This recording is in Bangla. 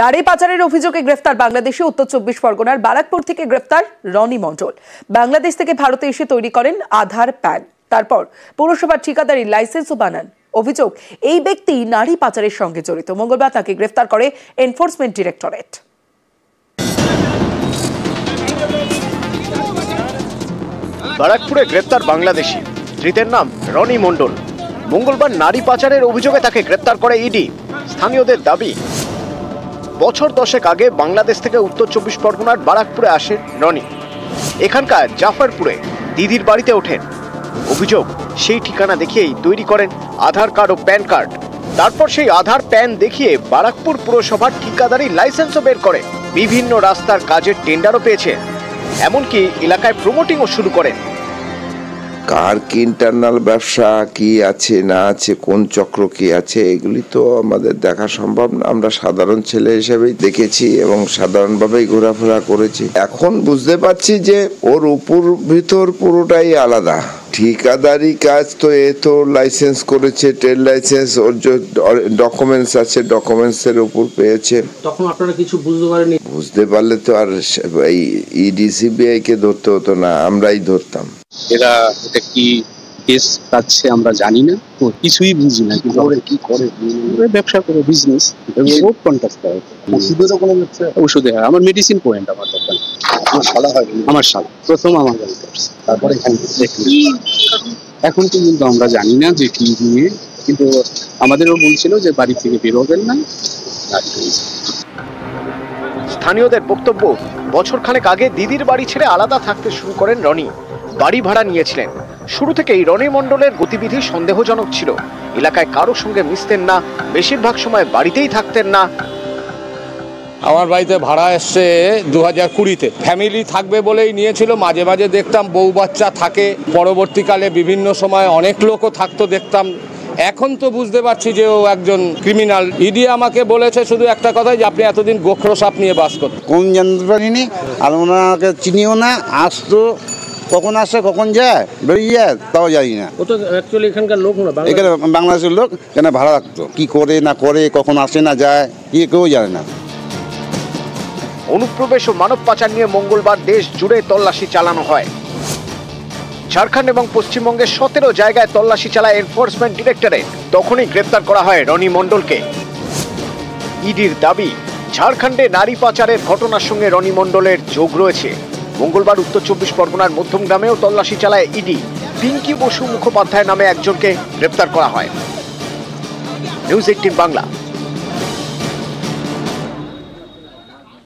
নারী পাচারের অভিযোগে গ্রেফতার বাংলাদেশে উত্তর 24 পরগনার বারাকপুর থেকে গ্রেফতার রনি মণ্ডল। বাংলাদেশ থেকে ভারতে এসে তৈরি করেন আধার প্যান, তারপর পৌরসভার ঠিকাদারি লাইসেন্সও বানান। অভিযোগ, এই ব্যক্তি নারী পাচারের সঙ্গে জড়িত। মঙ্গলবার তাকে গ্রেফতার করে এনফোর্সমেন্ট ডিরেক্টরেট। বারাকপুরে গ্রেফতার বাংলাদেশি, ধৃতের নাম রনি মণ্ডল। মঙ্গলবার নারী পাচারের অভিযোগে তাকে গ্রেফতার করে ইডি। স্থানীয়দের দাবি, বছর 10 আগে বাংলাদেশ থেকে উত্তর 24 পরগনার বারাকপুরে আসেন রনি। এখানকার জাফরপুরে দিদির বাড়িতে ওঠেন। অভিযোগ, সেই ঠিকানা দেখিয়েই তৈরি করেন আধার কার্ড ও প্যান কার্ড। তারপর সেই আধার প্যান দেখিয়ে বারাকপুর পুরসভার ঠিকাদারি লাইসেন্সও বের করে। বিভিন্ন রাস্তার কাজের টেন্ডারও পেয়েছে, এমনকি এলাকায় প্রমোটিংও শুরু করেন। কার কি ইন্টারনাল ব্যবসা কি আছে না আছে, কোন চক্র কি আছে, এগুলি তো আমাদের দেখা সম্ভব না। আমরা সাধারণ ছেলে হিসেবেই দেখেছি এবং সাধারণভাবেই ঘোরাফেরা করেছি। এখন বুঝতে পারছি যে ওর উপর ভিতর পুরোটাই আলাদা। ঠিকাদারি কাজ তো এ তো লাইসেন্স করেছে, ট্রেড লাইসেন্স, ওর যে ডকুমেন্টস আছে ডকুমেন্টসের উপর পেয়েছে। তখন আপনারা কিছু বুঝতে পারেননি? বুঝতে পারলে তো আর এই ইডিসিবিআই কে ধরতে হতো না, আমরাই ধরতাম। এটা কি কেস পাচ্ছে আমরা জানি না, তো কিছুই বুঝি না। কি করে ব্যবসা করে, বিজনেস, রোড কন্ট্রাক্ট করে। ওষুধেরও কোনো ব্যবসা? ওষুধে হয়, আমার মেডিসিন পয়েন্ট আমার দোকান। আমার শালা হয়, আমার শালা প্রথম আমার গাড়ি করছে, তারপরে এখানে এখন তো কিন্তু আমরা জানি না যে কি নিয়ে, কিন্তু আমাদেরও বলছিল যে বাড়ি থেকে বেরোবেন না। স্থানীয়দের বক্তব্য, বছর খানেক আগে দিদির বাড়ি ছেড়ে আলাদা থাকতে শুরু করেন রনি। বাড়ি ভাড়া নিয়েছিলেন। শুরু থেকেই রনি মণ্ডলের গতিবিধি সন্দেহজনক ছিল। এলাকায় কারোর সঙ্গে মিশতেন না, বেশিরভাগ সময় বাড়িতেই থাকতেন না। আমার বাড়িতে ভাড়া এসছে 2020-তে। ফ্যামিলি থাকবে বলেই নিয়েছিল। মাঝে মাঝে দেখতাম বউ বাচ্চা থাকে, পরবর্তীকালে বিভিন্ন সময় অনেক লোকও থাকতো দেখতাম। এখন তো বুঝতে পারছি যে ও একজন ক্রিমিনাল। ইডি আমাকে বলেছে শুধু একটা কথাই, যে আপনি এতদিন গোখরো সাপ নিয়ে বাস করতেন। কোন জানতে পারিনি, আর ওনাকে চিনিও না। আসতো, কখন আসে কখন যায় বেরিয়ে যায় তাও জানি না। ও তো অ্যাকচুয়ালি এখানকার লোক না, এখানে বাংলাদেশের লোক। কেন ভাড়া রাখতো, কি করে না করে, কখন আসে না যায়, কি কেউ জানে না। অনুপ্রবেশ ও মানব পাচার নিয়ে মঙ্গলবার দেশ জুড়ে তল্লাশি চালানো হয়। ঝাড়খণ্ড এবং পশ্চিমবঙ্গের 17 জায়গায় তল্লাশি চালায় এনফোর্সমেন্ট ডিরেক্টরেট। তখনই গ্রেফতার করা হয় রনি মণ্ডলকে। ইডির দাবি, ঝাড়খণ্ডে নারী পাচারের ঘটনার সঙ্গে রনি মণ্ডলের যোগ রয়েছে। মঙ্গলবার উত্তর 24 পরগনার মধ্যমগ্রামেও তল্লাশি চালায় ইডি। পিঙ্কি বসু মুখোপাধ্যায় নামে একজনকে গ্রেফতার করা হয়। নিউজ 18 বাংলা।